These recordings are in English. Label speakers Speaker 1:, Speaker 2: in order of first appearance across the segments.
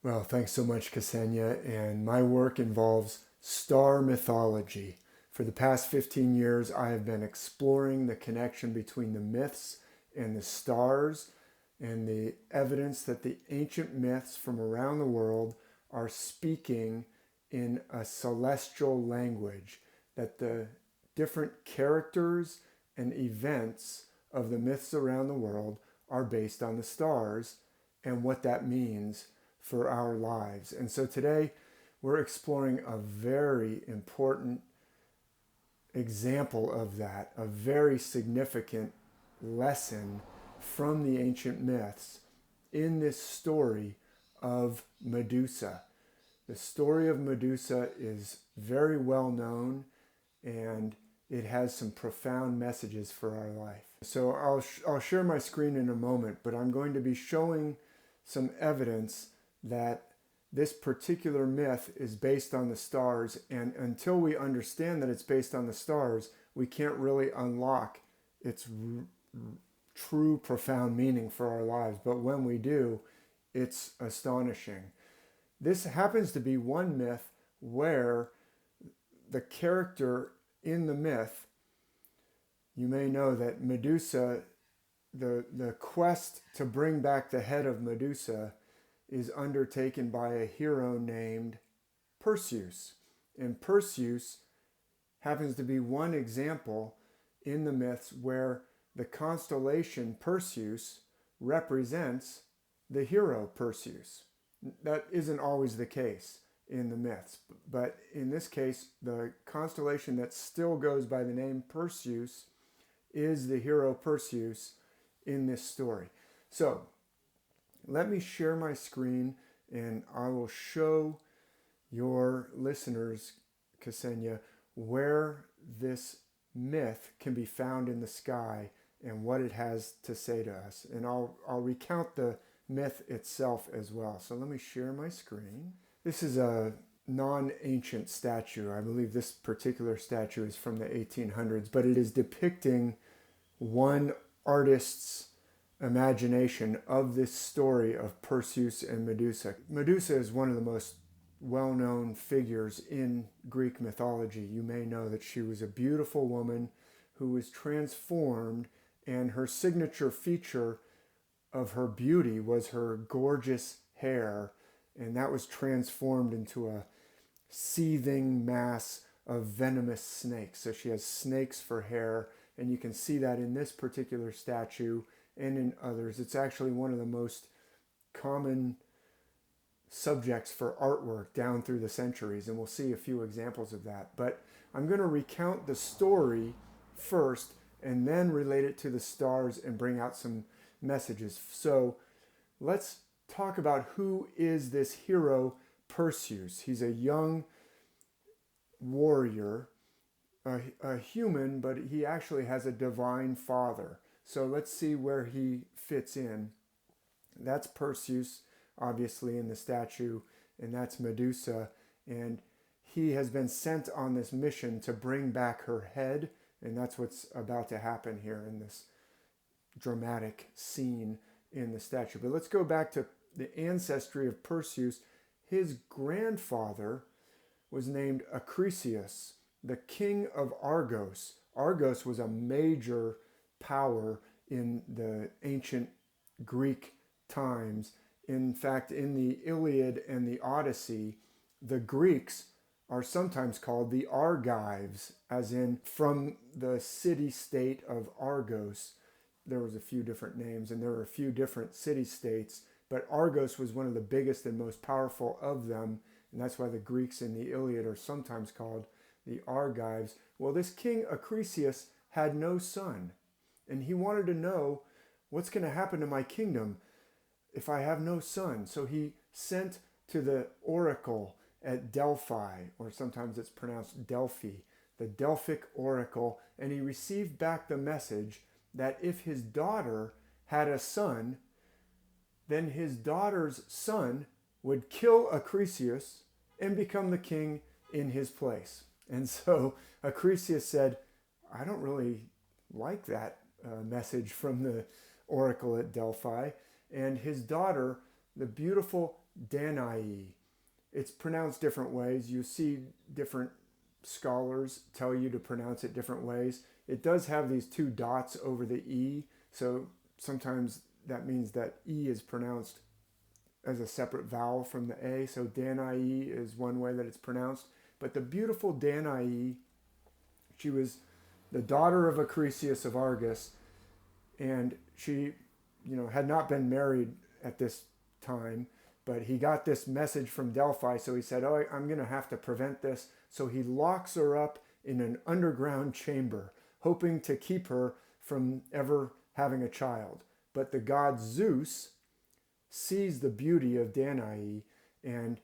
Speaker 1: Well, thanks so much, Kesenya. And my work involves star mythology. For the past 15 years, I have been exploring the connection between the myths and the stars and the evidence that the ancient myths from around the world are speaking in a celestial language, that the different characters and events of the myths around the world are based on the stars and what that means for our lives. And so today we're exploring a very important example of that, a very significant lesson from the ancient myths in this story of Medusa. The story of Medusa is very well known, and it has some profound messages for our life. So I'll share my screen in a moment, but I'm going to be showing some evidence that this particular myth is based on the stars, and until we understand that it's based on the stars, we can't really unlock its true profound meaning for our lives. But when we do, it's astonishing. This happens to be one myth where the character in the myth, you may know that Medusa, the quest to bring back the head of Medusa is undertaken by a hero named Perseus. And Perseus happens to be one example in the myths where the constellation Perseus represents the hero Perseus. That isn't always the case in the myths, but in this case, the constellation that still goes by the name Perseus is the hero Perseus in this story. So let me share my screen and I will show your listeners, Kesenya, where this myth can be found in the sky and what it has to say to us. And I'll recount the myth itself as well. So let me share my screen. This is a non-ancient statue. I believe this particular statue is from the 1800s, but it is depicting one artist's imagination of this story of Perseus and Medusa. Medusa is one of the most well-known figures in Greek mythology. You may know that she was a beautiful woman who was transformed, and her signature feature of her beauty was her gorgeous hair, and that was transformed into a seething mass of venomous snakes. So she has snakes for hair, and you can see that in this particular statue and in others. It's actually one of the most common subjects for artwork down through the centuries, and we'll see a few examples of that. But I'm going to recount the story first and then relate it to the stars and bring out some messages. So let's talk about who is this hero Perseus. He's a young warrior, a human, but he actually has a divine father. So let's see where he fits in. That's Perseus, obviously, in the statue, and that's Medusa. And he has been sent on this mission to bring back her head, and that's what's about to happen here in this dramatic scene in the statue. But let's go back to the ancestry of Perseus. His grandfather was named Acrisius, the king of Argos. Argos was a major power in the ancient Greek times. In fact, in the Iliad and the Odyssey, the Greeks are sometimes called the Argives, as in from the city-state of Argos. There was a few different names, and there were a few different city-states, but Argos was one of the biggest and most powerful of them, and that's why the Greeks in the Iliad are sometimes called the Argives. Well, this king Acrisius had no son, and he wanted to know, what's going to happen to my kingdom if I have no son? So he sent to the oracle at Delphi, or sometimes it's pronounced Delphi, the Delphic oracle, and he received back the message that if his daughter had a son, then his daughter's son would kill Acrisius and become the king in his place. And so Acrisius said, I don't really like that message from the oracle at Delphi. And his daughter, the beautiful Danae. It's pronounced different ways. You see different scholars tell you to pronounce it different ways. It does have these two dots over the E, so sometimes that means that E is pronounced as a separate vowel from the A. So Danae is one way that it's pronounced. But the beautiful Danae, she was the daughter of Acrisius of Argos, and she, had not been married at this time, but he got this message from Delphi, so he said, "Oh, I'm going to have to prevent this." So he locks her up in an underground chamber, hoping to keep her from ever having a child. But the god Zeus sees the beauty of Danae, and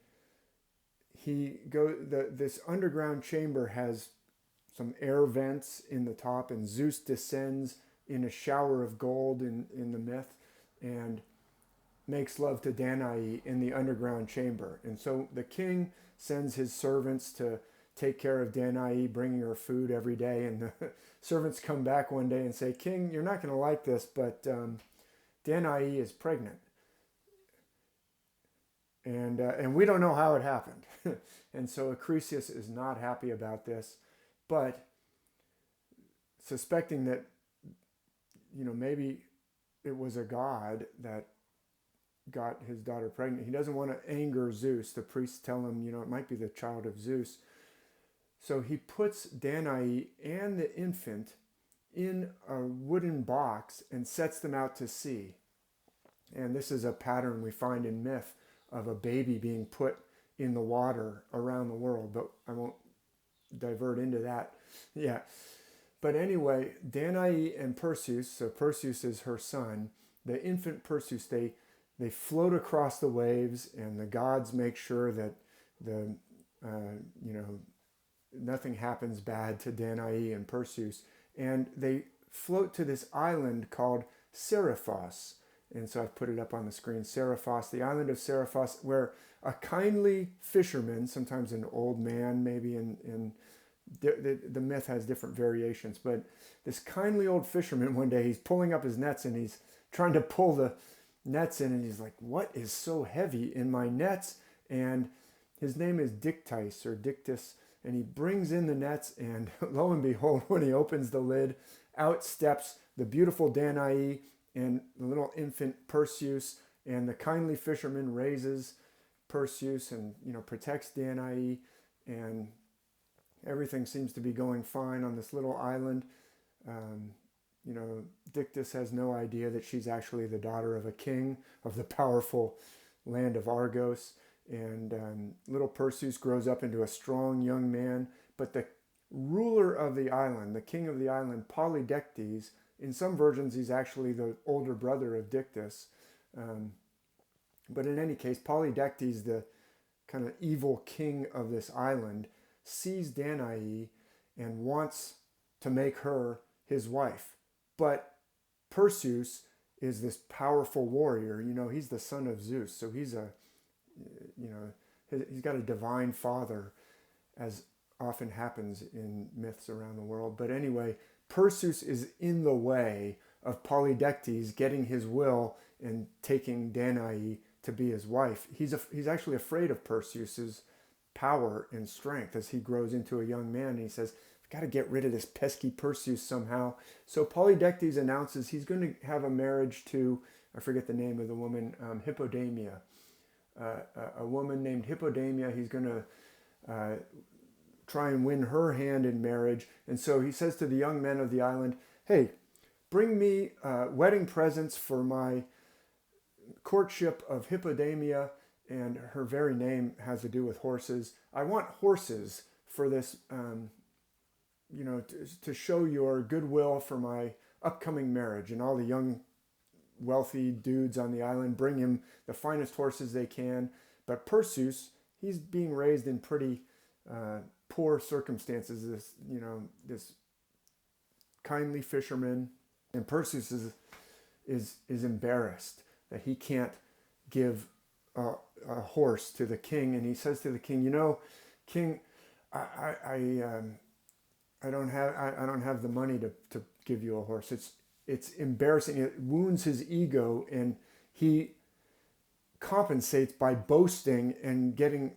Speaker 1: this underground chamber has some air vents in the top, and Zeus descends in a shower of gold in the myth and makes love to Danae in the underground chamber. And so the king sends his servants to take care of Danae, bringing her food every day. And the servants come back one day and say, "King, you're not going to like this, but Danae is pregnant. And we don't know how it happened." And so Acrisius is not happy about this, but suspecting that, maybe it was a god that got his daughter pregnant. He doesn't want to anger Zeus. The priests tell him, it might be the child of Zeus. So he puts Danae and the infant in a wooden box and sets them out to sea. And this is a pattern we find in myth of a baby being put in the water around the world, but I won't divert into that. Yeah. But anyway, Danae and Perseus, so Perseus is her son, the infant Perseus, they float across the waves, and the gods make sure that nothing happens bad to Danae and Perseus. And they float to this island called Seriphos. And so I've put it up on the screen, Seriphos, the island of Seriphos, where a kindly fisherman, sometimes an old man, maybe the myth has different variations, but this kindly old fisherman, one day he's pulling up his nets and he's trying to pull the nets in, and he's like, "What is so heavy in my nets?" And his name is Dictys or Dictys, and he brings in the nets, and lo and behold, when he opens the lid, out steps the beautiful Danae and the little infant Perseus, and the kindly fisherman raises Perseus and protects Danae, and everything seems to be going fine on this little island. Dictys has no idea that she's actually the daughter of a king of the powerful land of Argos, and little Perseus grows up into a strong young man. But the ruler of the island, the king of the island, Polydectes, in some versions he's actually the older brother of Dictys. But in any case, Polydectes, the kind of evil king of this island, sees Danae and wants to make her his wife. But Perseus is this powerful warrior. He's the son of Zeus, so he's he's got a divine father, as often happens in myths around the world. But anyway, Perseus is in the way of Polydectes getting his will and taking Danae to be his wife. He's actually afraid of Perseus's power and strength as he grows into a young man. And he says, "I've got to get rid of this pesky Perseus somehow." So Polydectes announces he's going to have a marriage to, I forget the name of the woman, Hippodamia. A woman named Hippodamia. He's going to try and win her hand in marriage. And so he says to the young men of the island, "Hey, bring me wedding presents for my courtship of Hippodamia," and her very name has to do with horses. "I want horses for this, to show your goodwill for my upcoming marriage." And all the young, wealthy dudes on the island bring him the finest horses they can. But Perseus, he's being raised in pretty poor circumstances. This kindly fisherman, and Perseus is embarrassed that he can't give a horse to the king, and he says to the king, "King, I don't have the money to give you a horse. It's embarrassing. It wounds his ego, and he compensates by boasting and getting,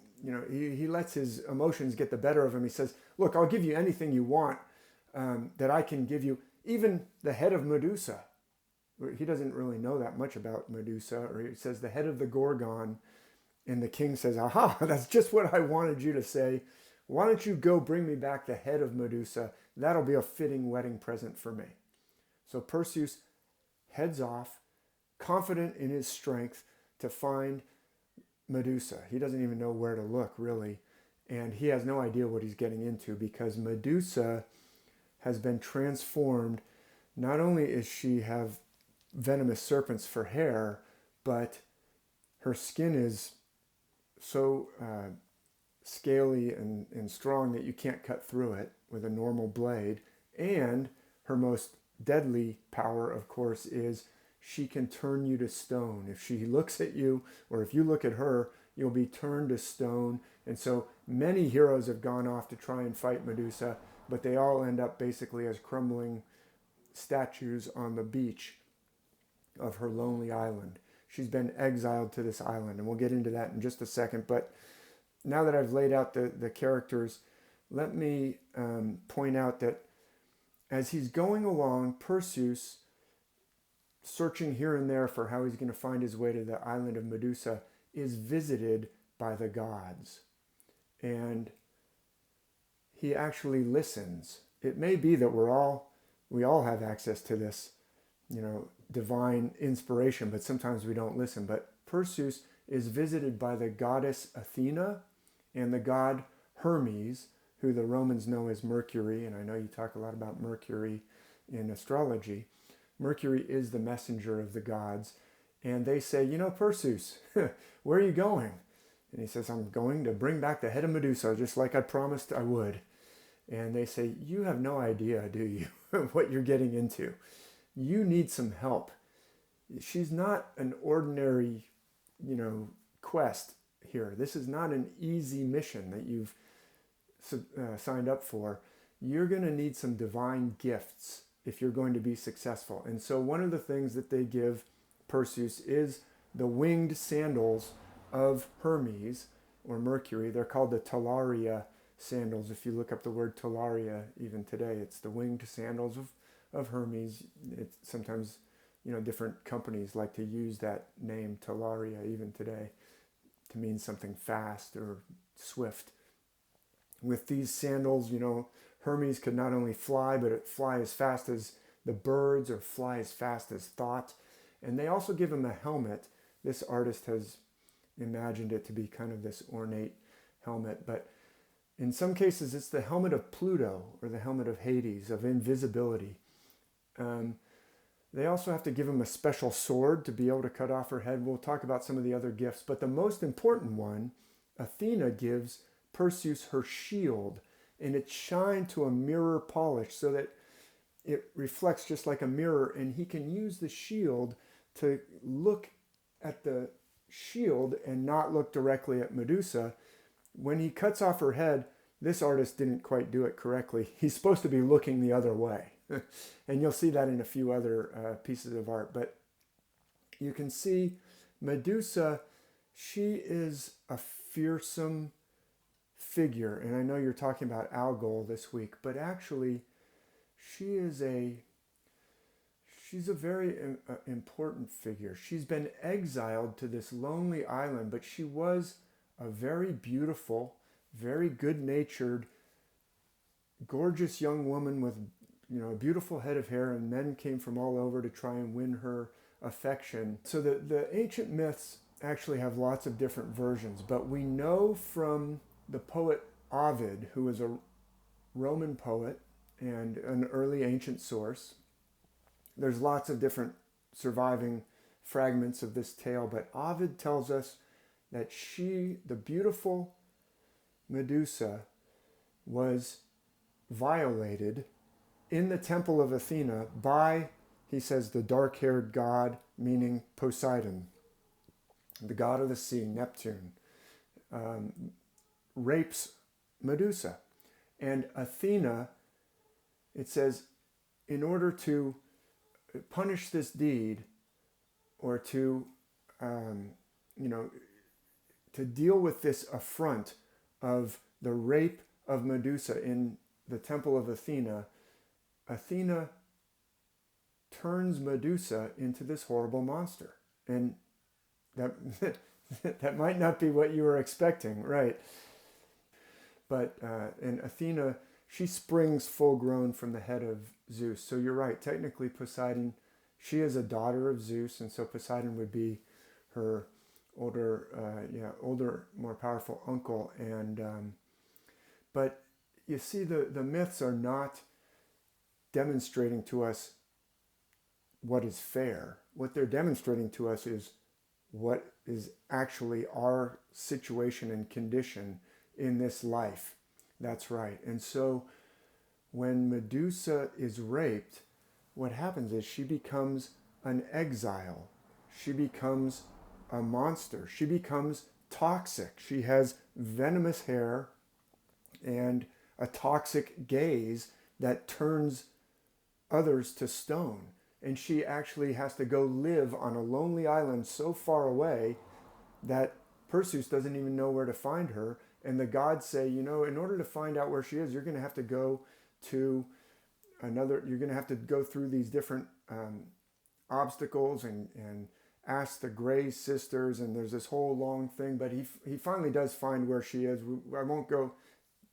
Speaker 1: he lets his emotions get the better of him. He says, look, I'll give you anything you want that I can give you, even the head of Medusa. He doesn't really know that much about Medusa, or he says the head of the Gorgon. And the king says, aha, that's just what I wanted you to say. Why don't you go bring me back the head of Medusa? That'll be a fitting wedding present for me. So Perseus heads off, confident in his strength to find Medusa. He doesn't even know where to look, really. And he has no idea what he's getting into, because Medusa has been transformed. Not only does she have venomous serpents for hair, but her skin is so scaly and strong that you can't cut through it with a normal blade. And her most deadly power, of course, is she can turn you to stone. If she looks at you, or if you look at her, you'll be turned to stone. And so many heroes have gone off to try and fight Medusa, but they all end up basically as crumbling statues on the beach of her lonely island. She's been exiled to this island, and we'll get into that in just a second. But now that I've laid out the characters, let me point out that as he's going along, Perseus, searching here and there for how he's going to find his way to the island of Medusa, is visited by the gods. And he actually listens. It may be that we all have access to this, divine inspiration, but sometimes we don't listen. But Perseus is visited by the goddess Athena and the god Hermes, who the Romans know as Mercury, and I know you talk a lot about Mercury in astrology. Mercury is the messenger of the gods, and they say, Perseus, where are you going? And he says, I'm going to bring back the head of Medusa, just like I promised I would. And they say, you have no idea, do you, what you're getting into? You need some help. She's not an ordinary, quest here. This is not an easy mission that you've signed up for. You're going to need some divine gifts if you're going to be successful. And so one of the things that they give Perseus is the winged sandals of Hermes, or Mercury. They're called the Talaria sandals. If you look up the word Talaria even today, it's the winged sandals of Hermes. It's sometimes, different companies like to use that name Talaria even today to mean something fast or swift. With these sandals, Hermes could not only fly, but it fly as fast as the birds or fly as fast as thought. And they also give him a helmet. This artist has imagined it to be kind of this ornate helmet, but in some cases it's the helmet of Pluto or the helmet of Hades, of invisibility. They also have to give him a special sword to be able to cut off her head. We'll talk about some of the other gifts, but the most important one, Athena gives Perseus her shield, and it's shined to a mirror polish so that it reflects just like a mirror, and he can use the shield to look at the shield and not look directly at Medusa. When he cuts off her head, this artist didn't quite do it correctly. He's supposed to be looking the other way. And you'll see that in a few other pieces of art. But you can see Medusa, she is a fearsome figure. And I know you're talking about Algol this week, but actually she's a very important figure. She's been exiled to this lonely island, but she was a very beautiful, very good-natured, gorgeous young woman with a beautiful head of hair, and men came from all over to try and win her affection. So the ancient myths actually have lots of different versions, but we know from the poet Ovid, who was a Roman poet and an early ancient source. There's lots of different surviving fragments of this tale, but Ovid tells us that she, the beautiful Medusa, was violated in the temple of Athena by, he says, the dark-haired god, meaning Poseidon, the god of the sea, Neptune, rapes Medusa. And Athena, it says, in order to punish this deed, or to you know, to deal with this affront of the rape of Medusa in the temple of Athena, Athena turns Medusa into this horrible monster. And that that might not be what you were expecting, right? But and Athena, she springs full grown from the head of Zeus. So you're right. Technically, Poseidon, she is a daughter of Zeus, and so Poseidon would be her older, more powerful uncle. And but you see, the myths are not demonstrating to us what is fair. What they're demonstrating to us is what is actually our situation and condition in this life. That's right. And so when Medusa is raped, what happens is she becomes an exile. She becomes a monster. She becomes toxic. She has venomous hair and a toxic gaze that turns others to stone. And she actually has to go live on a lonely island so far away that Perseus doesn't even know where to find her. And the gods say, in order to find out where she is, you're going to have to go to you're going to have to go through these different obstacles and ask the Grey sisters. And there's this whole long thing, but he finally does find where she is. I won't go,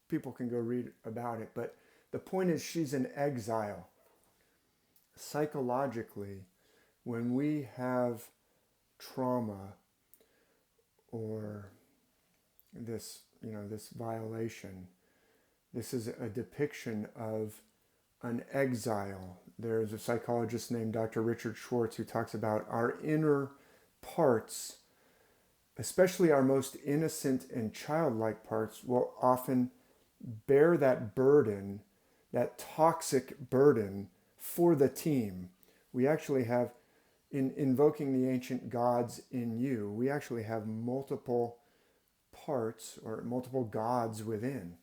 Speaker 1: people can go read about it. But the point is, she's in exile. Psychologically, when we have trauma or this violation, this is a depiction of an exile. There's a psychologist named Dr. Richard Schwartz who talks about our inner parts, especially our most innocent and childlike parts, will often bear that burden, that toxic burden, for the team. We actually have, in invoking the ancient gods in you, we actually have multiple parts or multiple gods within.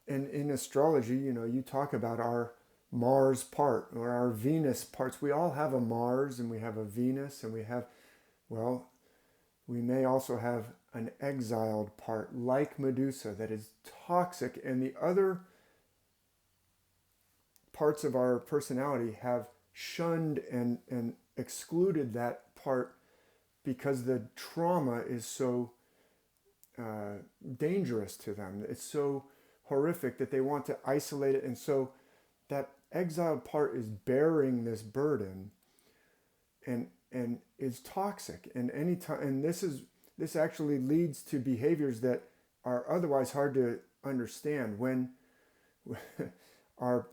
Speaker 1: And in astrology, you talk about our Mars part or our Venus parts. We all have a Mars and we have a Venus, and we may also have an exiled part like Medusa that is toxic, and the other parts of our personality have shunned and excluded that part because the trauma is so dangerous to them. It's so horrific that they want to isolate it. And so that exiled part is bearing this burden and is toxic. And this actually leads to behaviors that are otherwise hard to understand when our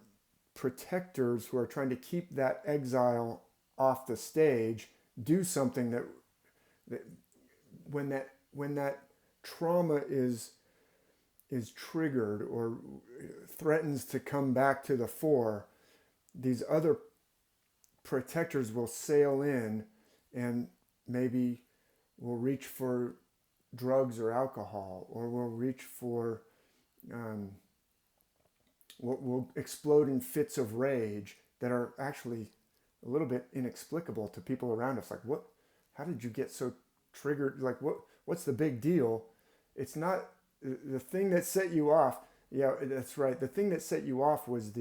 Speaker 1: protectors who are trying to keep that exile off the stage do something that when that trauma is triggered or threatens to come back to the fore, these other protectors will sail in and maybe will reach for drugs or alcohol, or will reach for will explode in fits of rage that are actually a little bit inexplicable to people around us. Like, what? How did you get so triggered? Like, what's the big deal? It's not the thing that set you off. Yeah, that's right. The thing that set you off was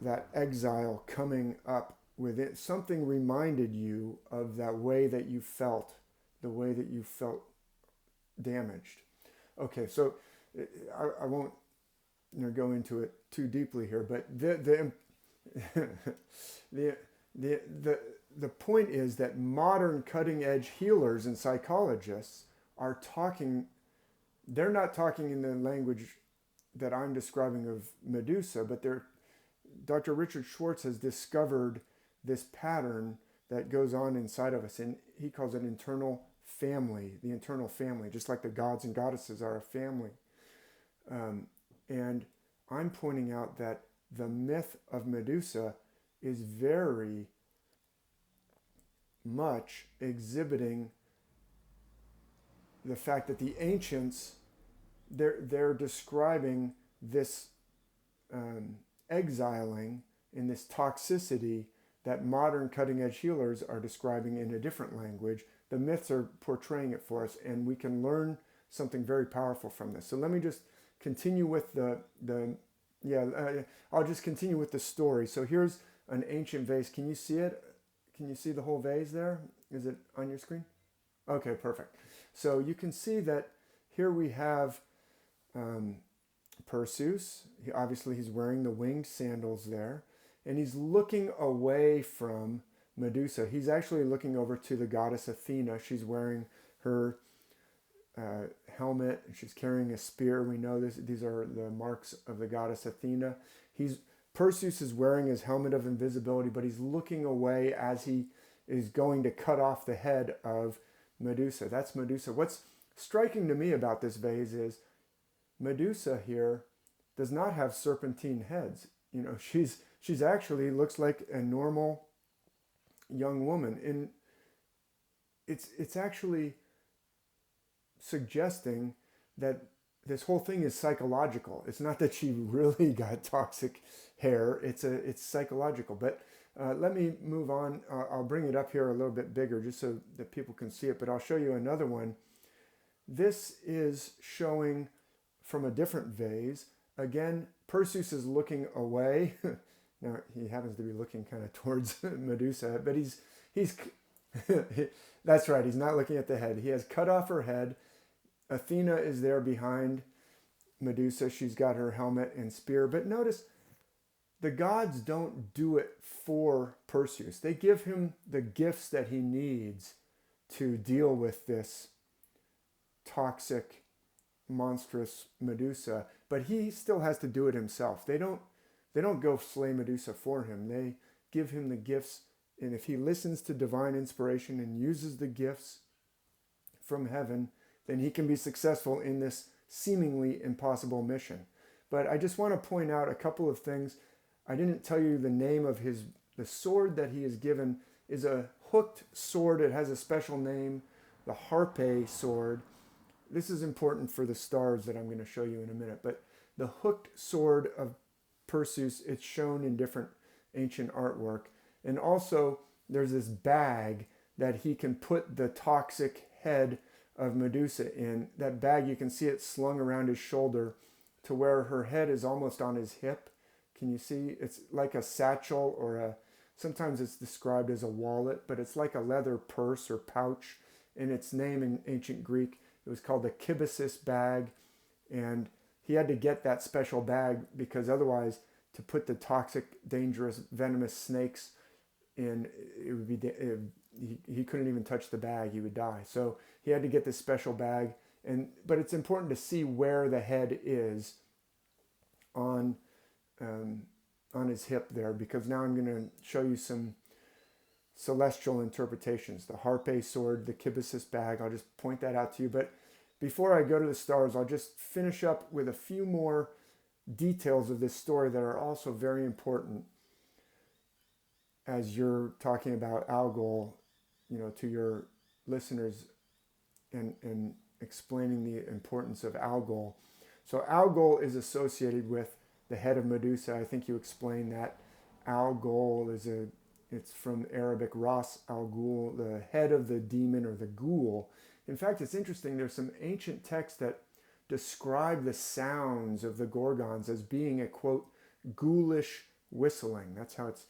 Speaker 1: that exile coming up with it. Something reminded you of that way that you felt, the way that you felt damaged. Okay, so I won't go into it too deeply here, but the point is that modern cutting edge healers and psychologists are talking. They're not talking in the language that I'm describing of Medusa, but Dr. Richard Schwartz has discovered this pattern that goes on inside of us, and he calls it internal family, the internal family, just like the gods and goddesses are a family. And I'm pointing out that the myth of Medusa is very much exhibiting the fact that the ancients, they're describing this exiling and this toxicity that modern cutting-edge healers are describing in a different language the myths are portraying it for us, and we can learn something very powerful from this. So let me just continue with I'll just continue with the story. So here's an ancient vase. Can you see it? Can you see the whole vase there? Is it on your screen? Okay, perfect. So you can see that here we have Perseus. Obviously, he's wearing the winged sandals there, and he's looking away from Medusa. He's actually looking over to the goddess Athena. She's wearing her helmet, and she's carrying a spear. We know this; these are the marks of the goddess Athena. Perseus is wearing his helmet of invisibility, but he's looking away as he is going to cut off the head of Medusa. That's Medusa. What's striking to me about this vase is Medusa here does not have serpentine heads. She's actually looks like a normal young woman. And it's actually suggesting that this whole thing is psychological. It's not that she really got toxic hair. It's psychological. But let me move on. I'll bring it up here a little bit bigger just so that people can see it. But I'll show you another one. This is showing from a different vase. Again, Perseus is looking away. Now, he happens to be looking kind of towards Medusa, but he's that's right, he's not looking at the head. He has cut off her head. Athena is there behind Medusa. She's got her helmet and spear. But notice, the gods don't do it for Perseus. They give him the gifts that he needs to deal with this toxic, monstrous Medusa, but he still has to do it himself. They don't go slay Medusa for him. They give him the gifts, and if he listens to divine inspiration and uses the gifts from heaven, then he can be successful in this seemingly impossible mission. But I just want to point out a couple of things. I didn't tell you the name of the sword that he is given is a hooked sword. It has a special name, the Harpe sword. This is important for the stars that I'm going to show you in a minute. But the hooked sword of Perseus, it's shown in different ancient artwork. And also there's this bag that he can put the toxic head of Medusa in. That bag, you can see it slung around his shoulder to where her head is almost on his hip. Can you see? It's like a satchel or sometimes it's described as a wallet, but it's like a leather purse or pouch. And its name in ancient Greek, it was called the Kibisis bag. And he had to get that special bag because otherwise to put the toxic, dangerous, venomous snakes in, he couldn't even touch the bag. He would die. So he had to get this special bag. But it's important to see where the head is on his hip there, because now I'm going to show you some celestial interpretations. The Harpe sword, the Kibisis bag, I'll just point that out to you. But before I go to the stars, I'll just finish up with a few more details of this story that are also very important as you're talking about Algol, to your listeners and explaining the importance of Algol. So Algol is associated with the head of Medusa. I think you explained that. Algol it's from Arabic Ras al-Ghul, the head of the demon or the ghoul. In fact, it's interesting, there's some ancient texts that describe the sounds of the Gorgons as being a, quote, ghoulish whistling. That's how it's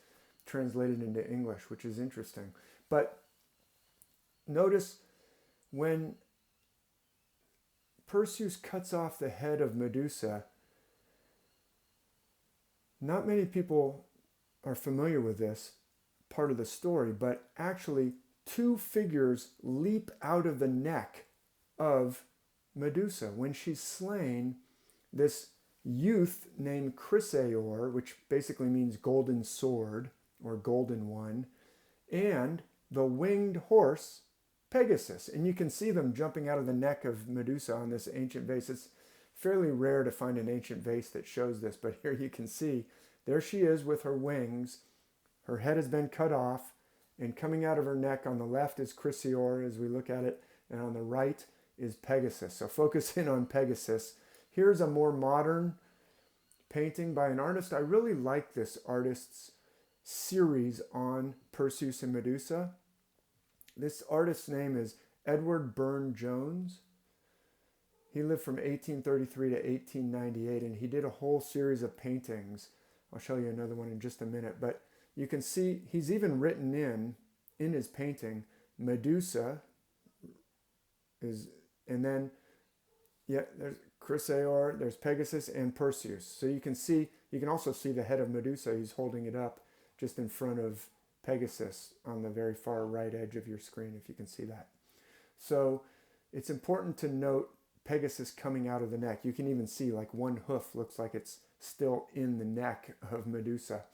Speaker 1: translated into English, which is interesting. But notice when Perseus cuts off the head of Medusa, not many people are familiar with this part of the story, but actually two figures leap out of the neck of Medusa. When she's slain, this youth named Chrysaor, which basically means golden sword or golden one, and the winged horse, Pegasus. And you can see them jumping out of the neck of Medusa on this ancient vase. It's fairly rare to find an ancient vase that shows this, but here you can see, there she is with her wings. Her head has been cut off, and coming out of her neck on the left is Chrysaor as we look at it, and on the right is Pegasus. So focus in on Pegasus. Here's a more modern painting by an artist. I really like this artist's series on Perseus and Medusa. This artist's name is Edward Burne-Jones. He lived from 1833 to 1898, and he did a whole series of paintings. I'll show you another one in just a minute, but you can see he's even written in his painting, Medusa is, and then, yeah, there's Chrysaor, there's Pegasus, and Perseus. So you can also see the head of Medusa. He's holding it up just in front of Pegasus on the very far right edge of your screen, if you can see that. So it's important to note Pegasus coming out of the neck. You can even see like one hoof looks like it's still in the neck of Medusa.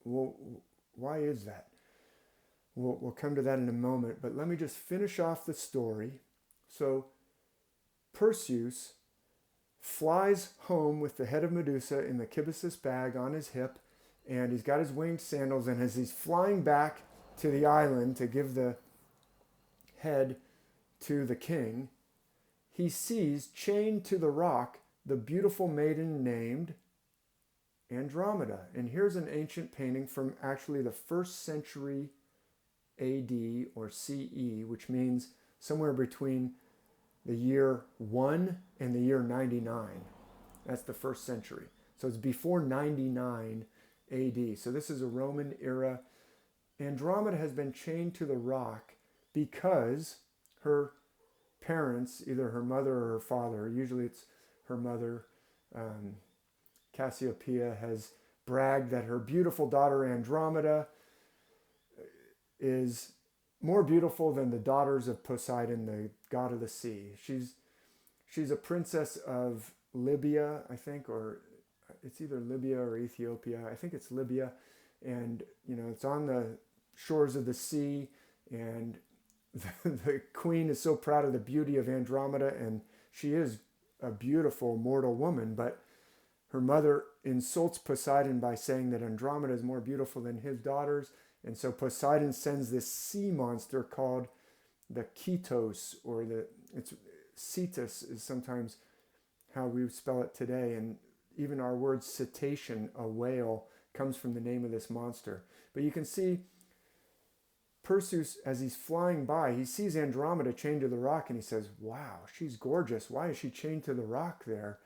Speaker 1: Well, why is that? We'll come to that in a moment, but let me just finish off the story. So Perseus flies home with the head of Medusa in the kibyssus bag on his hip, and he's got his winged sandals, and as he's flying back to the island to give the head to the king, he sees chained to the rock the beautiful maiden named Andromeda. And here's an ancient painting from actually the 1st century AD or CE, which means somewhere between the year 1 and the year 99. That's the 1st century. So it's before 99 AD. So this is a Roman era. Andromeda has been chained to the rock because her parents, either her mother or her father, usually it's her mother, Cassiopeia, has bragged that her beautiful daughter Andromeda is more beautiful than the daughters of Poseidon, the god of the sea. She's a princess of Libya, I think, or it's either Libya or Ethiopia. I think it's Libya. And, it's on the shores of the sea. And the queen is so proud of the beauty of Andromeda. And she is a beautiful mortal woman. But her mother insults Poseidon by saying that Andromeda is more beautiful than his daughters. And so Poseidon sends this sea monster called the Ketos, or it's Cetus is sometimes how we spell it today. And even our word cetacean, a whale, comes from the name of this monster. But you can see Perseus, as he's flying by, he sees Andromeda chained to the rock, and he says, wow, she's gorgeous. Why is she chained to the rock there?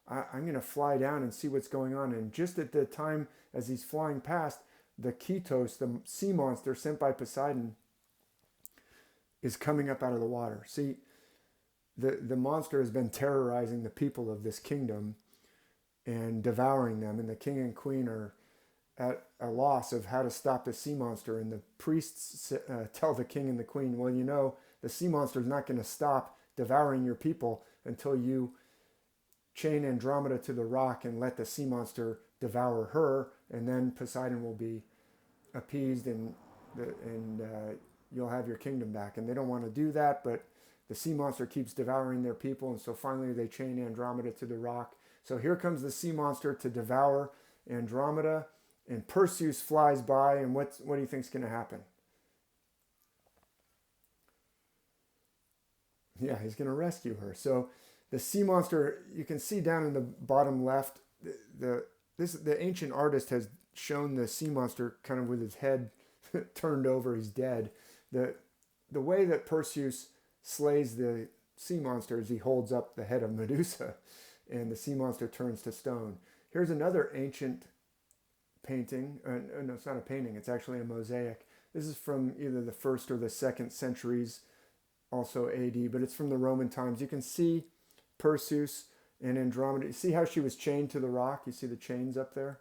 Speaker 1: I'm going to fly down and see what's going on. And just at the time as he's flying past, the Ketos, the sea monster sent by Poseidon, is coming up out of the water. See, the monster has been terrorizing the people of this kingdom and devouring them. And the king and queen are at a loss of how to stop the sea monster. And the priests tell the king and the queen, well, the sea monster is not going to stop devouring your people until you chain Andromeda to the rock and let the sea monster devour her, and then Poseidon will be appeased and you'll have your kingdom back. And they don't want to do that, but the sea monster keeps devouring their people, and so finally they chain Andromeda to the rock. So here comes the sea monster to devour Andromeda, and Perseus flies by, and what do you think's going to happen? Yeah, he's going to rescue her. So the sea monster, you can see down in the bottom left, the ancient artist has shown the sea monster kind of with his head turned over. He's dead. The way that Perseus slays the sea monster is he holds up the head of Medusa, and the sea monster turns to stone. Here's another ancient painting. No, it's not a painting. It's actually a mosaic. This is from either the 1st or the 2nd centuries, also AD, but it's from the Roman times. You can see Perseus and Andromeda. You see how she was chained to the rock? You see the chains up there?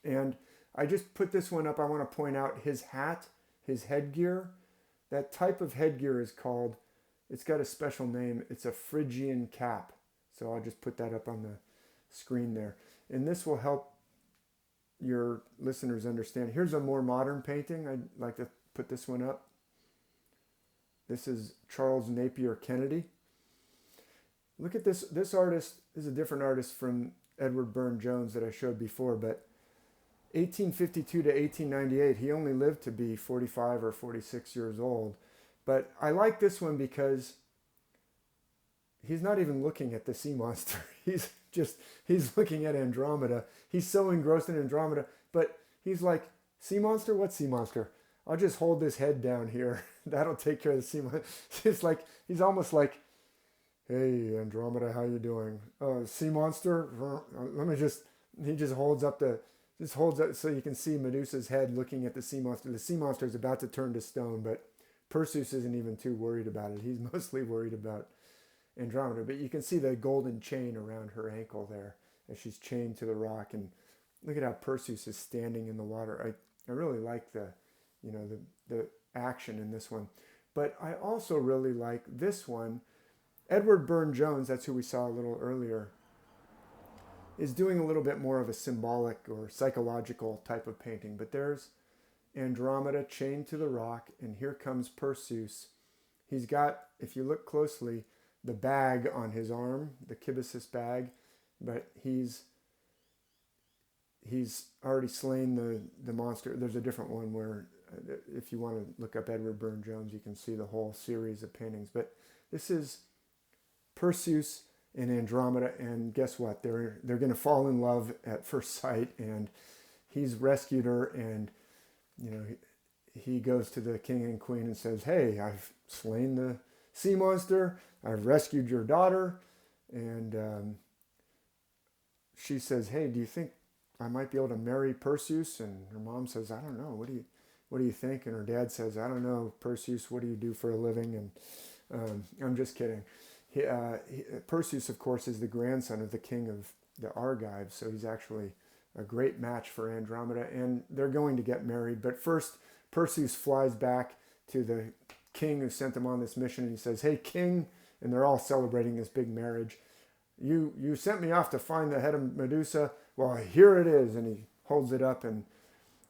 Speaker 1: And I just put this one up. I want to point out his hat, his headgear. That type of headgear is called, it's got a special name. It's a Phrygian cap. So I'll just put that up on the screen there. And this will help your listeners understand. Here's a more modern painting. I'd like to put this one up. This is Charles Napier Kennedy. Look at this. This artist is a different artist from Edward Burne-Jones that I showed before, but 1852 to 1898, he only lived to be 45 or 46 years old. But I like this one because he's not even looking at the sea monster. He's looking at Andromeda. He's so engrossed in Andromeda, but he's like, sea monster? What sea monster? I'll just hold this head down here. That'll take care of the sea monster. It's like, he's almost like, hey, Andromeda, how you doing? Sea monster, let me just, he just holds up so you can see Medusa's head looking at the sea monster. The sea monster is about to turn to stone, but Perseus isn't even too worried about it. He's mostly worried about Andromeda. But you can see the golden chain around her ankle there as she's chained to the rock. And look at how Perseus is standing in the water. I really like the action in this one. But I also really like this one. Edward Burne-Jones, that's who we saw a little earlier, is doing a little bit more of a symbolic or psychological type of painting. But there's Andromeda chained to the rock, and here comes Perseus. He's got, if you look closely, the bag on his arm, the kibisis bag, but he's already slain the monster. There's a different one where, if you want to look up Edward Burne-Jones, you can see the whole series of paintings. But this is Perseus and Andromeda, and guess what? They're going to fall in love at first sight, and he's rescued her, and he goes to the king and queen and says, hey, I've slain the sea monster, I've rescued your daughter. And she says, hey, do you think I might be able to marry Perseus? And her mom says, I don't know, what do you think? And her dad says, I don't know, Perseus, what do you do for a living? And I'm just kidding. Perseus, of course, is the grandson of the king of the Argives, so he's actually a great match for Andromeda, and they're going to get married. But first, Perseus flies back to the king who sent him on this mission, and he says, hey, king, and they're all celebrating this big marriage. You sent me off to find the head of Medusa. Well, here it is, and he holds it up, and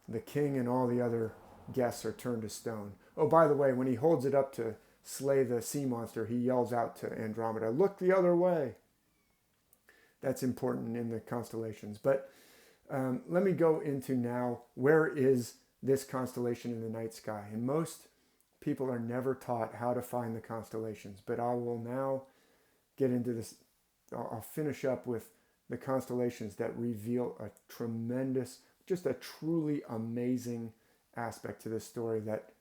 Speaker 1: the king and all the other guests are turned to stone. Oh, by the way, when he holds it up to slay the sea monster, he yells out to Andromeda, look the other way. That's important in the constellations. But let me go into now, where is this constellation in the night sky? And most people are never taught how to find the constellations, but I will now get into this. I'll finish up with the constellations that reveal a tremendous, just a truly amazing aspect to this story that,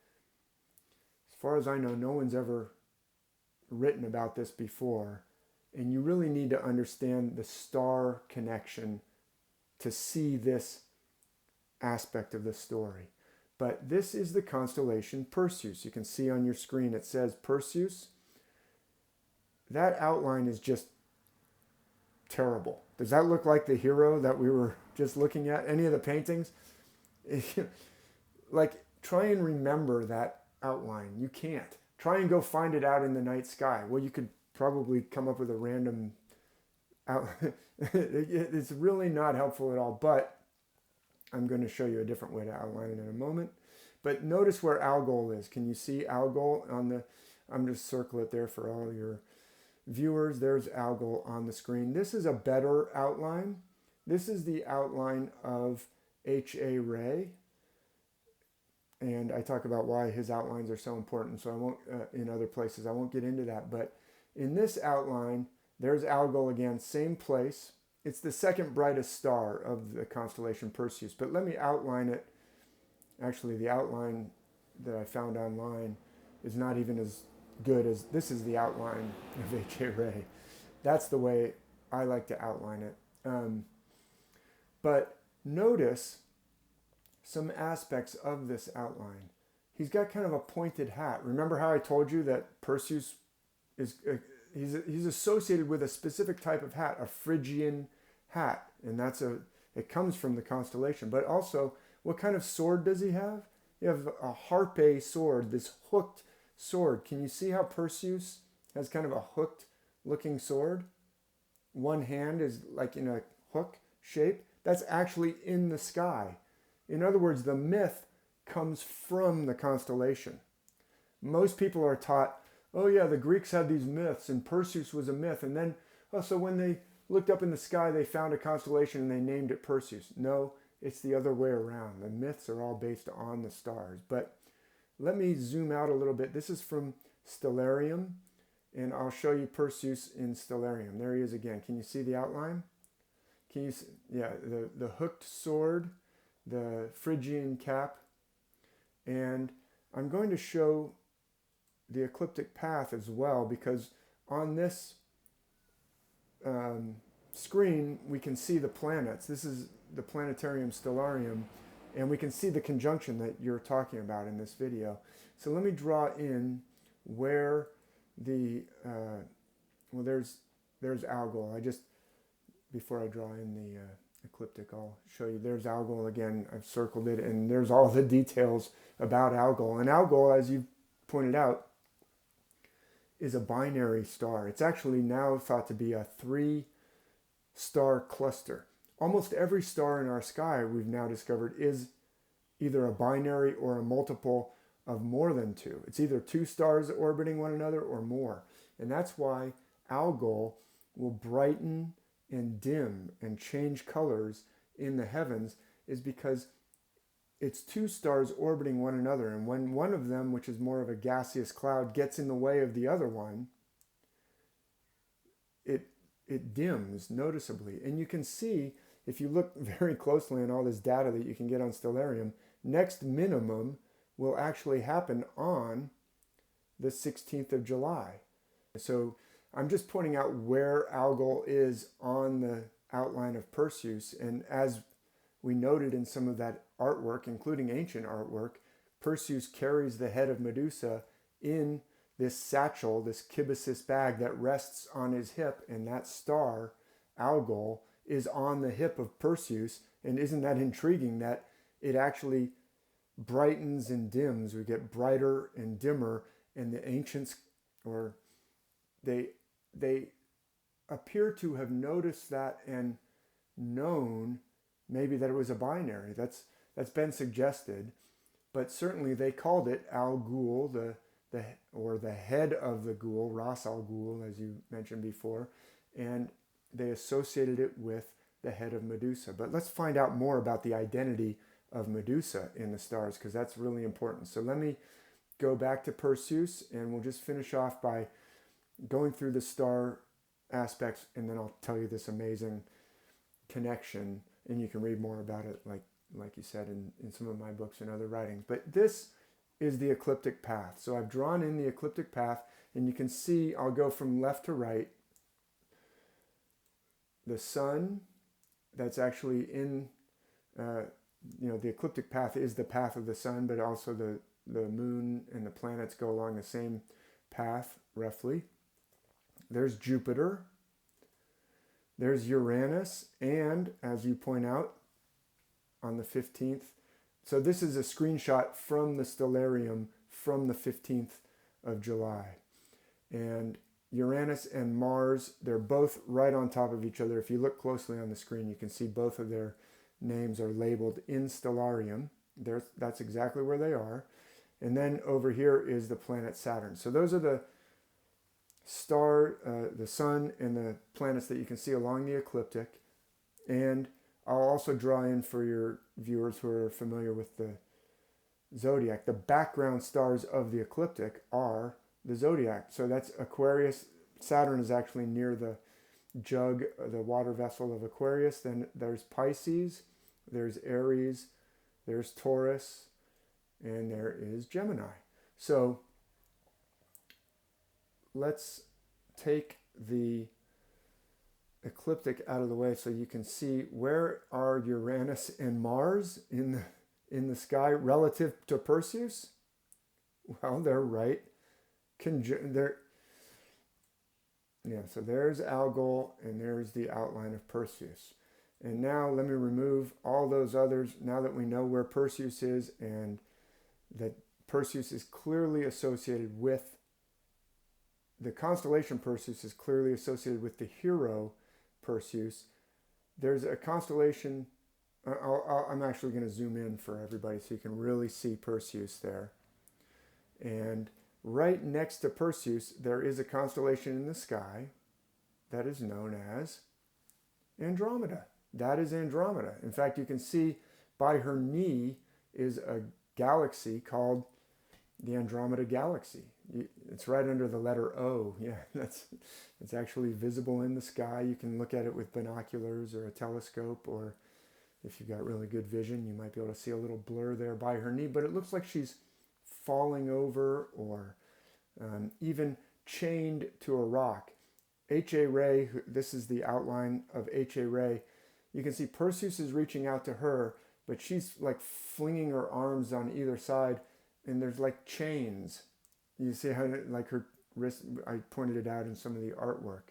Speaker 1: as far as I know, no one's ever written about this before. And you really need to understand the star connection to see this aspect of the story. But this is the constellation Perseus. You can see on your screen it says Perseus. That outline is just terrible. Does that look like the hero that we were just looking at? Any of the paintings? Like, try and remember that outline. You can't. Try and go find it out in the night sky. Well, you could probably come up with a random outline. It's really not helpful at all, but I'm going to show you a different way to outline it in a moment. But notice where Algol is. Can you see Algol on the, I'm just circle it there for all your viewers. There's Algol on the screen. This is a better outline. This is the outline of H.A. Rey. And I talk about why his outlines are so important, so I won't, in other places, I won't get into that. But in this outline, there's Algol again, same place. It's the second brightest star of the constellation Perseus. But let me outline it. Actually, the outline that I found online is not even as good as, this is the outline of H.A. Rey. That's the way I like to outline it. But notice some aspects of this outline. He's got kind of a pointed hat. Remember how I told you that Perseus is he's associated with a specific type of hat, a Phrygian hat, and it comes from the constellation. But also, what kind of sword does he have? You have a harpe sword, this hooked sword. Can you see how Perseus has kind of a hooked looking sword? One hand is like in a hook shape. That's actually in the sky. In other words, the myth comes from the constellation. Most people are taught, oh yeah, the Greeks had these myths and Perseus was a myth. And then, so when they looked up in the sky, they found a constellation and they named it Perseus. No, it's the other way around. The myths are all based on the stars. But let me zoom out a little bit. This is from Stellarium, and I'll show you Perseus in Stellarium. There he is again. Can you see the outline? Can you see? Yeah, the hooked sword, the Phrygian cap, And I'm going to show the ecliptic path as well, because on this screen we can see the planets. This is the planetarium stellarium, and we can see the conjunction that you're talking about in this video. So let me draw in where the well, there's Algol. Before I draw in the ecliptic, I'll show you. There's Algol again. I've circled it, and there's all the details about Algol. And Algol, as you pointed out, is a binary star. It's actually now thought to be a 3-star cluster. Almost every star in our sky, we've now discovered, is either a binary or a multiple of more than 2. It's either 2 stars orbiting one another or more. And that's why Algol will brighten and dim and change colors in the heavens, is because it's 2 stars orbiting one another, and when one of them, which is more of a gaseous cloud, gets in the way of the other one, it dims noticeably. And you can see, if you look very closely on all this data that you can get on Stellarium, next minimum will actually happen on the 16th of July. So I'm just pointing out where Algol is on the outline of Perseus, and as we noted in some of that artwork, including ancient artwork, Perseus carries the head of Medusa in this satchel, this kibisis bag that rests on his hip, and that star, Algol, is on the hip of Perseus. And isn't that intriguing that it actually brightens and dims? We get brighter and dimmer, and the ancients, or they appear to have noticed that and known maybe that it was a binary. That's been suggested, but certainly they called it Algol, the head of the ghoul, Ras Al Ghul, as you mentioned before, and they associated it with the head of Medusa. But let's find out more about the identity of Medusa in the stars, because that's really important. So let me go back to Perseus, and we'll just finish off by going through the star aspects, and then I'll tell you this amazing connection, and you can read more about it, like you said, in some of my books and other writings. But this is the ecliptic path. So I've drawn in the ecliptic path, and you can see, I'll go from left to right. The sun, that's actually in, the ecliptic path is the path of the sun, but also the moon and the planets go along the same path, roughly. There's Jupiter. There's Uranus, and as you point out, on the 15th. So this is a screenshot from the Stellarium from the 15th of July. And Uranus and Mars, they're both right on top of each other. If you look closely on the screen, you can see both of their names are labeled in Stellarium. That's exactly where they are. And then over here is the planet Saturn. So those are the the sun and the planets that you can see along the ecliptic. And I'll also draw in, for your viewers who are familiar with the zodiac, the background stars of the ecliptic are the zodiac. So that's Aquarius. Saturn is actually near the jug, the water vessel of Aquarius. Then there's Pisces, there's Aries, there's Taurus, and there is Gemini. So let's take the ecliptic out of the way so you can see where are Uranus and Mars in the sky relative to Perseus. Well, they're right. So there's Algol, and there's the outline of Perseus. And now let me remove all those others, now that we know where Perseus is, and that Perseus is clearly associated with the constellation. Perseus is clearly associated with the hero Perseus. There's a constellation, I'm actually going to zoom in for everybody so you can really see Perseus there. And right next to Perseus, there is a constellation in the sky that is known as Andromeda. That is Andromeda. In fact, you can see by her knee is a galaxy called the Andromeda Galaxy. It's right under the letter O. Yeah, it's actually visible in the sky. You can look at it with binoculars or a telescope, or If you've got really good vision, you might be able to see a little blur there by her knee, but it looks like she's falling over or even chained to a rock. H.A. Ray, this is the outline of H.A. Ray. You can see Perseus is reaching out to her, but she's like flinging her arms on either side, and there's like chains. You see how like her wrist, I pointed it out in some of the artwork.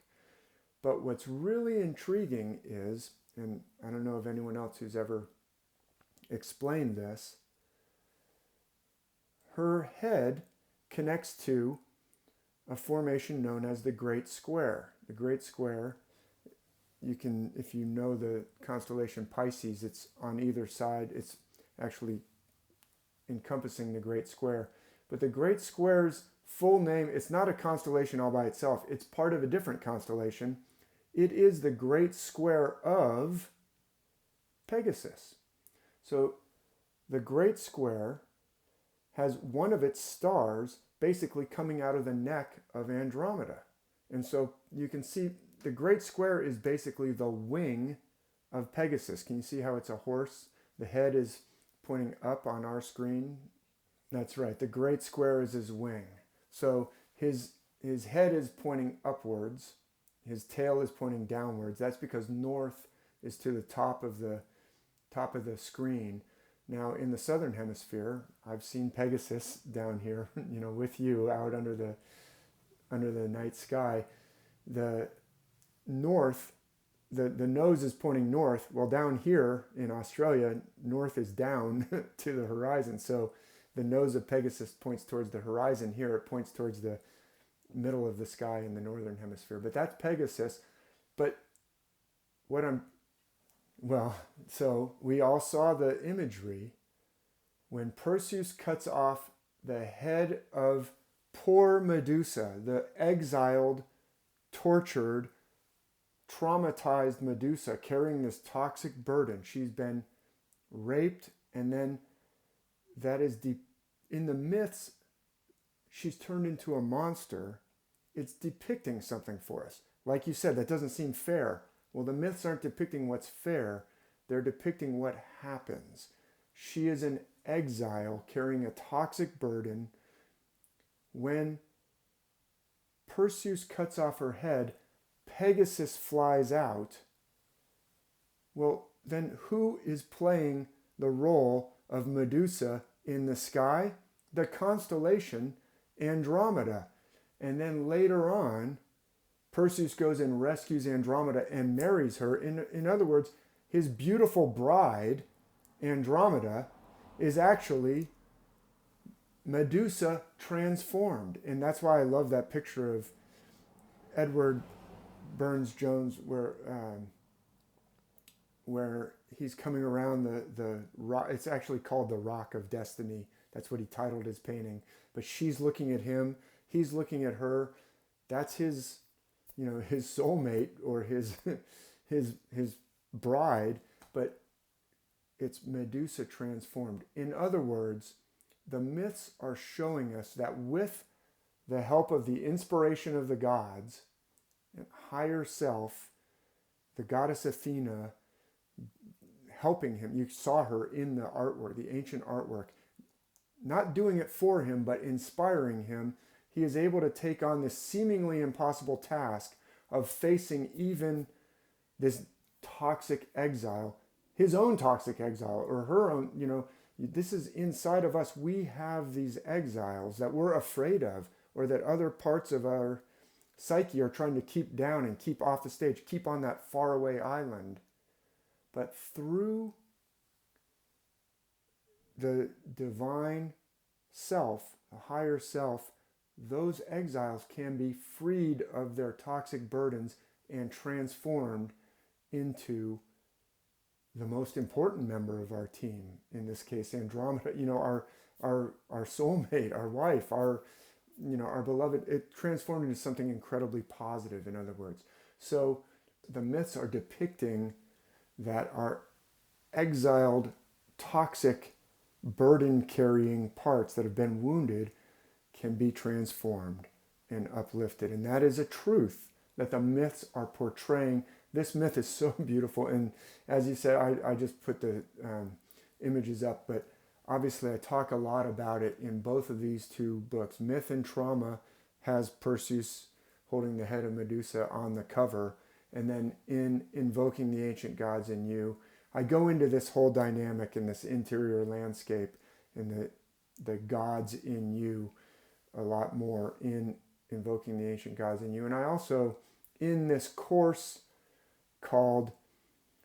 Speaker 1: But what's really intriguing is, and I don't know of anyone else who's ever explained this, her head connects to a formation known as the Great Square. The Great Square, you can, if you know the constellation Pisces, it's on either side. It's actually encompassing the Great Square. But the Great Square's full name, it's not a constellation all by itself. It's part of a different constellation. It is the Great Square of Pegasus. So the Great Square has one of its stars basically coming out of the neck of Andromeda. And so you can see the Great Square is basically the wing of Pegasus. Can you see how it's a horse? The head is pointing up on our screen. That's right. The Great Square is his wing. So his head is pointing upwards. His tail is pointing downwards. That's because north is to the top of the screen. Now, in the southern hemisphere, I've seen Pegasus down here, with you out under the night sky. The north, the nose is pointing north. Well, down here in Australia, north is down to the horizon. So the nose of Pegasus points towards the horizon. Here, it points towards the middle of the sky in the northern hemisphere. But that's Pegasus. But so we all saw the imagery when Perseus cuts off the head of poor Medusa, the exiled, tortured, traumatized Medusa carrying this toxic burden. She's been raped, and then that is in the myths, she's turned into a monster. It's depicting something for us. Like you said, that doesn't seem fair. Well, the myths aren't depicting what's fair. They're depicting what happens. She is in exile, carrying a toxic burden. When Perseus cuts off her head, Pegasus flies out. Well, then who is playing the role of Medusa in the sky? The constellation Andromeda. And then later on, Perseus goes and rescues Andromeda and marries her. In other words, his beautiful bride, Andromeda, is actually Medusa transformed. And that's why I love that picture of Edward Burne-Jones where he's coming around the rock. It's actually called the Rock of Destiny. That's what he titled his painting. But she's looking at him. He's looking at her. That's his soulmate or his bride, but it's Medusa transformed. In other words, the myths are showing us that with the help of the inspiration of the gods, and higher self, the goddess Athena helping him. You saw her in the artwork, the ancient artwork, not doing it for him, but inspiring him. He is able to take on this seemingly impossible task of facing even this toxic exile, his own toxic exile, or her own, this is inside of us. We have these exiles that we're afraid of, or that other parts of our psyche are trying to keep down and keep off the stage, keep on that faraway island. But through the divine self, the higher self, those exiles can be freed of their toxic burdens and transformed into the most important member of our team, in this case Andromeda, our soulmate, our wife, our beloved. It transformed into something incredibly positive, in other words. So the myths are depicting that our exiled, toxic, burden-carrying parts that have been wounded can be transformed and uplifted. And that is a truth that the myths are portraying. this myth is so beautiful. And as you said, I just put the images up, but obviously I talk a lot about it in both of these two books. Myth and Trauma has Perseus holding the head of Medusa on the cover. And then in Invoking the Ancient Gods in You, I go into this whole dynamic in this interior landscape and the gods in you a lot more in Invoking the Ancient Gods in You. And I also, in this course called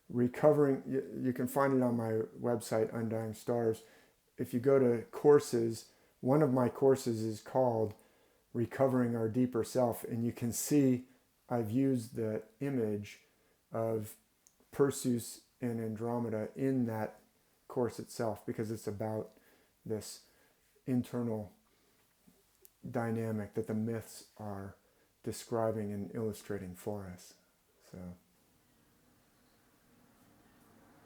Speaker 1: Recovering, you can find it on my website, Undying Stars. If you go to courses, one of my courses is called Recovering Our Deeper Self. And you can see I've used the image of Perseus and Andromeda in that course itself because it's about this internal dynamic that the myths are describing and illustrating for us.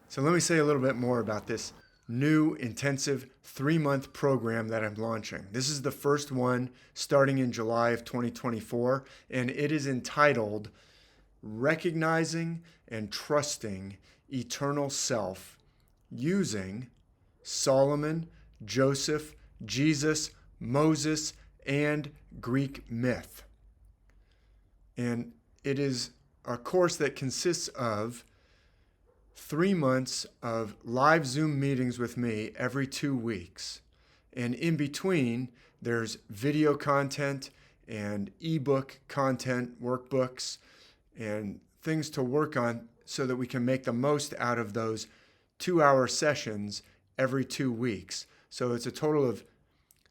Speaker 1: So let me say a little bit more about this new intensive 3-month program that I'm launching. This is the first one starting in July of 2024, and it is entitled Recognizing and Trusting Eternal Self Using Solomon, Joseph, Jesus, Moses, and Greek myth. And it is a course that consists of 3 months of live Zoom meetings with me every 2 weeks. And in between, there's video content and ebook content, workbooks, and things to work on so that we can make the most out of those 2-hour sessions every 2 weeks. So it's a total of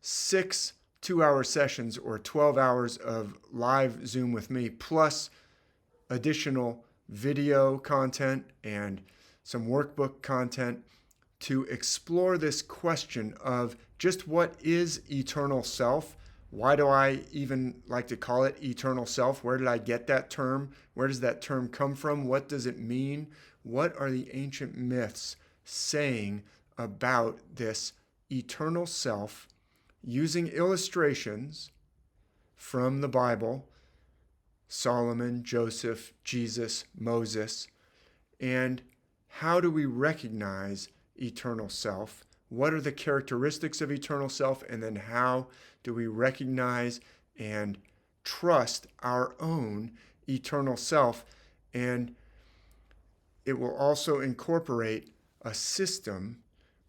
Speaker 1: 6 2-hour sessions or 12 hours of live Zoom with me, plus additional video content and some workbook content to explore this question of just what is eternal self? Why do I even like to call it eternal self? Where did I get that term? Where does that term come from? What does it mean? What are the ancient myths saying about this eternal self using illustrations from the Bible, Solomon, Joseph, Jesus, Moses, and how do we recognize eternal self? What are the characteristics of eternal self? And then how do we recognize and trust our own eternal self? And it will also incorporate a system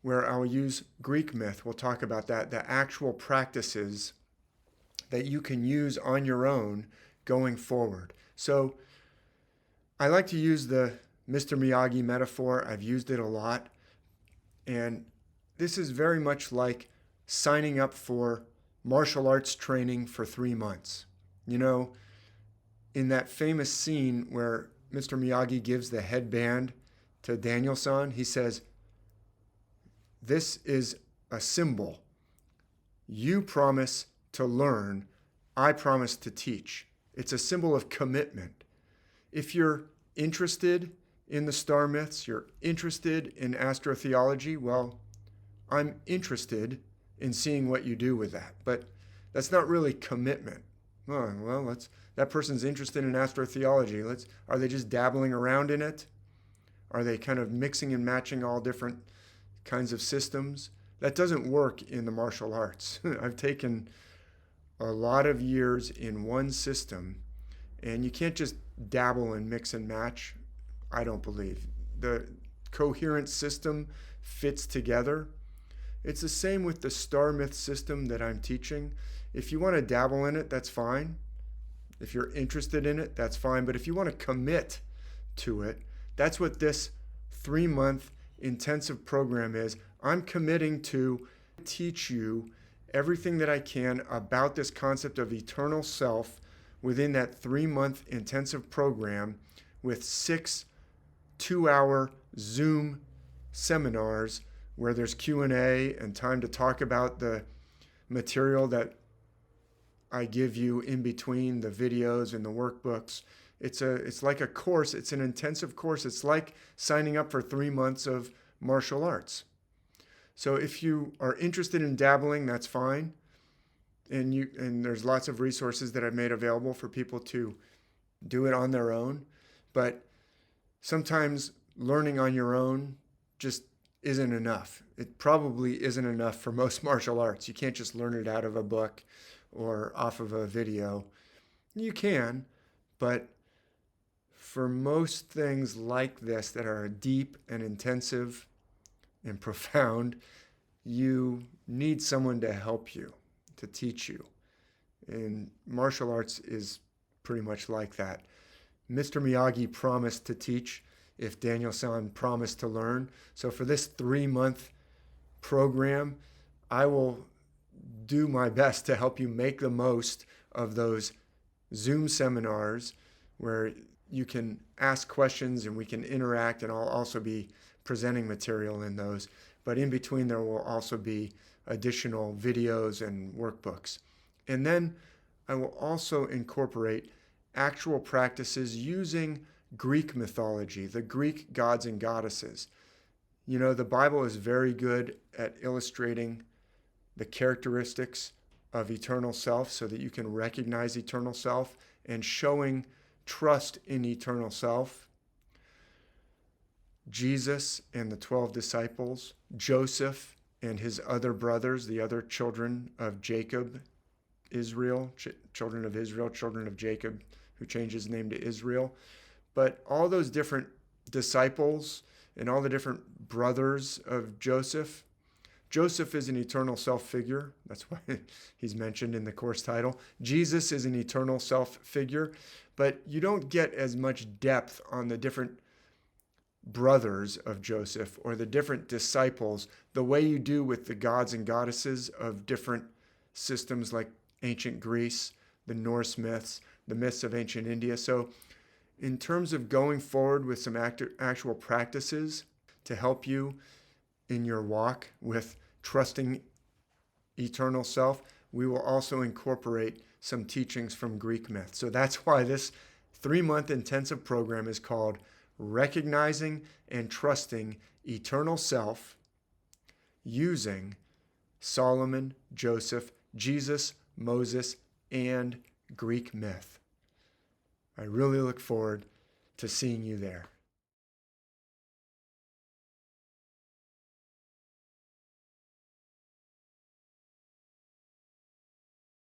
Speaker 1: where I'll use Greek myth. We'll talk about that, the actual practices that you can use on your own going forward. So I like to use the Mr. Miyagi metaphor. I've used it a lot. And this is very much like signing up for martial arts training for 3 months. You know, in that famous scene where Mr. Miyagi gives the headband to Daniel-san, he says, "This is a symbol. You promise to learn. I promise to teach." It's a symbol of commitment. If you're interested in the star myths, you're interested in astrotheology, well, I'm interested in seeing what you do with that. But that's not really commitment. Oh, well, that person's interested in astrotheology. Are they just dabbling around in it? Are they kind of mixing and matching all different kinds of systems? That doesn't work in the martial arts. I've taken a lot of years in one system, and you can't just dabble and mix and match, I don't believe. The coherent system fits together. It's the same with the star myth system that I'm teaching. If you want to dabble in it, that's fine. If you're interested in it, that's fine. But if you want to commit to it, that's what this 3-month intensive program is. I'm committing to teach you everything that I can about this concept of eternal self within that 3-month intensive program with 6 2-hour Zoom seminars where there's Q&A and time to talk about the material that I give you in between the videos and the workbooks. It's like a course. It's an intensive course. It's like signing up for 3 months of martial arts. So if you are interested in dabbling, that's fine. And there's lots of resources that I've made available for people to do it on their own. But sometimes learning on your own just isn't enough. It probably isn't enough for most martial arts. You can't just learn it out of a book or off of a video. You can, but for most things like this that are deep and intensive and profound, you need someone to help you, to teach you. And martial arts is pretty much like that. Mr. Miyagi promised to teach if Daniel-san promised to learn. So for this 3-month program, I will do my best to help you make the most of those Zoom seminars where you can ask questions and we can interact, and I'll also be presenting material in those. But in between, there will also be additional videos and workbooks. And then I will also incorporate actual practices using Greek mythology, the Greek gods and goddesses. You know, the Bible is very good at illustrating the characteristics of eternal self so that you can recognize eternal self, and showing trust in eternal self. Jesus and the 12 disciples, Joseph and his other brothers, the other children of Jacob, children of Jacob, who changed his name to Israel. But all those different disciples and all the different brothers of Joseph. Joseph is an eternal self figure. That's why he's mentioned in the course title. Jesus is an eternal self figure, but you don't get as much depth on the different brothers of Joseph or the different disciples the way you do with the gods and goddesses of different systems like ancient Greece, the Norse myths, the myths of ancient India. So in terms of going forward with some actual practices to help you in your walk with trusting eternal self, we will also incorporate some teachings from Greek myth. So that's why this 3-month intensive program is called Recognizing and Trusting Eternal Self, using Solomon, Joseph, Jesus, Moses, and Greek myth. I really look forward to seeing you there.